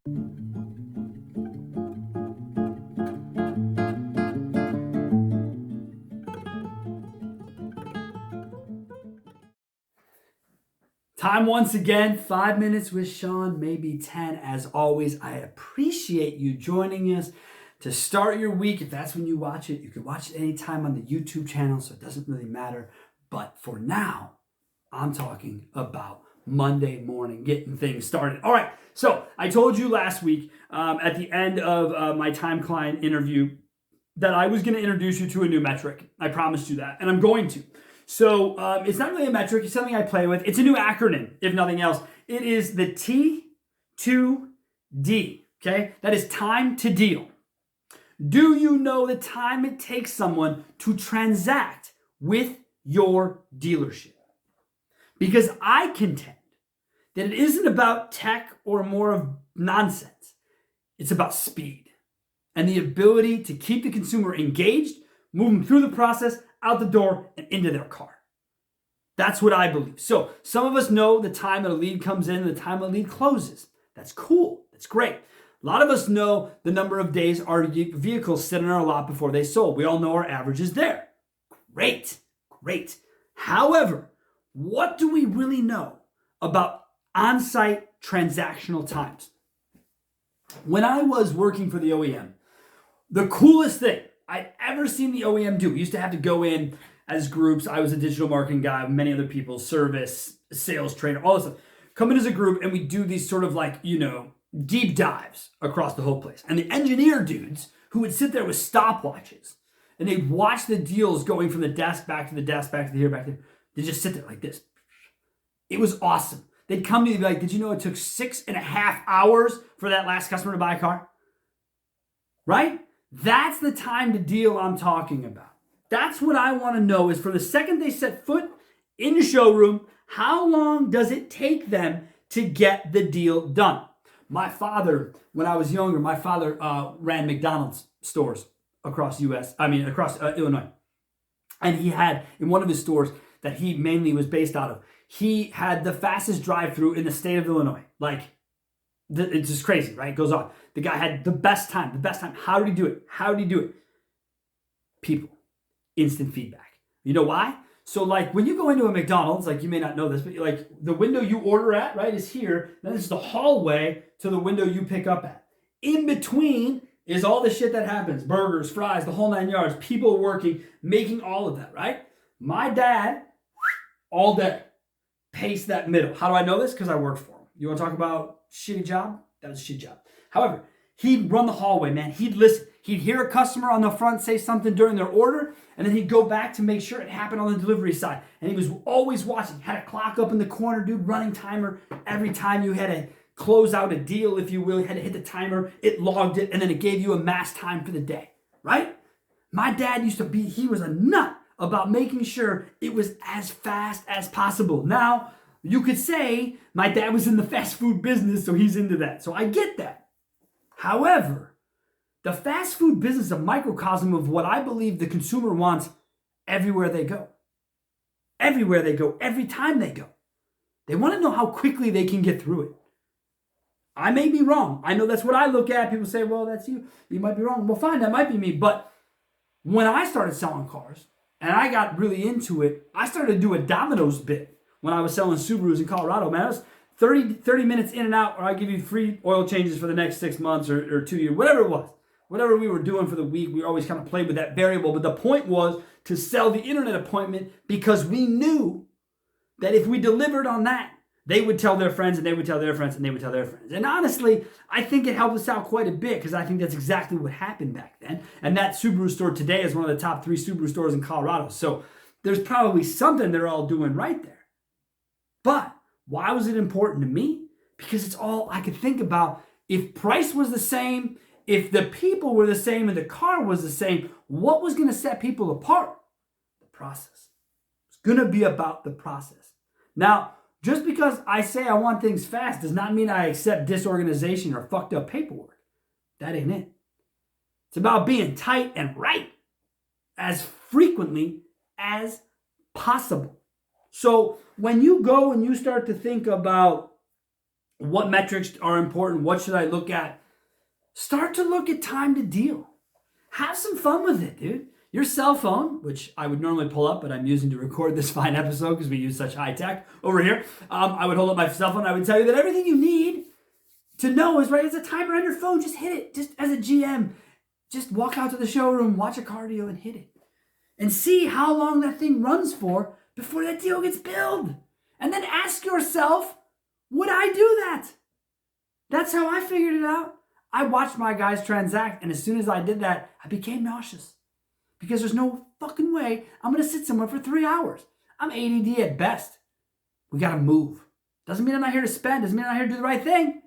Time once again, 5 minutes with Sean, maybe 10. As always, I appreciate you joining us to start your week. If that's when you watch it, you can watch it anytime on the YouTube channel, so it doesn't really matter. But for now, I'm talking about Monday morning, getting things started. All right, so I told you last week at the end of my Time Client interview that I was going to introduce you to a new metric. I promised you that, and I'm going to. So it's not really a metric. It's something I play with. It's a new acronym, if nothing else. It is the T2D, okay? That is time to deal. Do you know the time it takes someone to transact with your dealership? Because I contend that it isn't about tech or more of nonsense. It's about speed and the ability to keep the consumer engaged, move them through the process, out the door, and into their car. That's what I believe. So some of us know the time that a lead comes in and the time a lead closes. That's cool. That's great. A lot of us know the number of days our vehicles sit in our lot before they sold. We all know our average is there. Great. However, what do we really know about on-site transactional times? When I was working for the OEM, the coolest thing I'd ever seen the OEM do, we used to have to go in as groups. I was a digital marketing guy, many other people, service, sales trainer, all this stuff. Come in as a group and we do these sort of like, deep dives across the whole place. And the engineer dudes who would sit there with stopwatches and they'd watch the deals going from the desk back to the desk, back to the here, back there. They just sit there like this. It was awesome. They'd come to me and be like, did you know it took 6.5 hours for that last customer to buy a car? Right? That's the time to deal I'm talking about. That's what I want to know is from the second they set foot in the showroom, how long does it take them to get the deal done? My father, when I was younger, ran McDonald's stores across Illinois. And he had, in one of his stores that he mainly was based out of, he had the fastest drive-through in the state of Illinois. It's just crazy, right? It goes on. The guy had the best time. How did he do it? People. Instant feedback. You know why? So when you go into a McDonald's, you may not know this, but the window you order at, right, is here. Then it's the hallway to the window you pick up at. In between is all the shit that happens. Burgers, fries, the whole 9 yards, people working, making all of that, right? My dad, all day, paced that middle. How do I know this? Because I worked for him. You want to talk about shitty job? That was a shitty job. However, he'd run the hallway, man. He'd listen. He'd hear a customer on the front say something during their order, and then he'd go back to make sure it happened on the delivery side. And he was always watching. Had a clock up in the corner, dude, running timer. Every time you had to close out a deal, if you will, you had to hit the timer. It logged it, and then it gave you a mass time for the day, right? My dad he was a nut about making sure it was as fast as possible. Now, you could say my dad was in the fast food business, so he's into that. So I get that. However, the fast food business is a microcosm of what I believe the consumer wants everywhere they go. Everywhere they go, every time they go. They want to know how quickly they can get through it. I may be wrong. I know that's what I look at. People say, well, that's you. You might be wrong. Well, fine, that might be me. But when I started selling cars and I got really into it, I started to do a Domino's bit when I was selling Subarus in Colorado. Man, I was 30 minutes in and out, or I give you free oil changes for the next 6 months or 2 years, whatever it was. Whatever we were doing for the week, we always kind of played with that variable. But the point was to sell the internet appointment because we knew that if we delivered on that, they would tell their friends and they would tell their friends and they would tell their friends. And honestly, I think it helped us out quite a bit because I think that's exactly what happened back then. And that Subaru store today is one of the top 3 Subaru stores in Colorado. So there's probably something they're all doing right there. But why was it important to me? Because it's all I could think about. If price was the same, if the people were the same and the car was the same, what was going to set people apart? The process. It's going to be about the process. Now, just because I say I want things fast does not mean I accept disorganization or fucked up paperwork. That ain't it. It's about being tight and right as frequently as possible. So when you go and you start to think about What metrics are important? What should I look at? Start to look at time to deal. Have some fun with it, dude. Your cell phone, which I would normally pull up, but I'm using to record this fine episode because we use such high tech over here. I would hold up my cell phone and I would tell you that everything you need to know is right. It's a timer on your phone. Just hit it. Just as a GM, just walk out to the showroom, watch a cardio and hit it. And see how long that thing runs for before that deal gets billed. And then ask yourself, would I do that? That's how I figured it out. I watched my guys transact, and as soon as I did that, I became nauseous. Because there's no fucking way I'm going to sit somewhere for 3 hours. I'm ADD at best. We got to move. Doesn't mean I'm not here to spend. Doesn't mean I'm not here to do the right thing.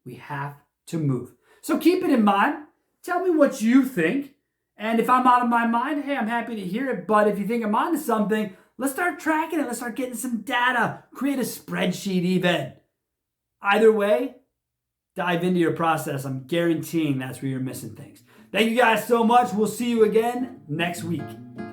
We have to move. So keep it in mind. Tell me what you think. And if I'm out of my mind, hey, I'm happy to hear it. But if you think I'm onto something, let's start tracking it. Let's start getting some data. Create a spreadsheet even. Either way, dive into your process. I'm guaranteeing that's where you're missing things. Thank you guys so much. We'll see you again next week.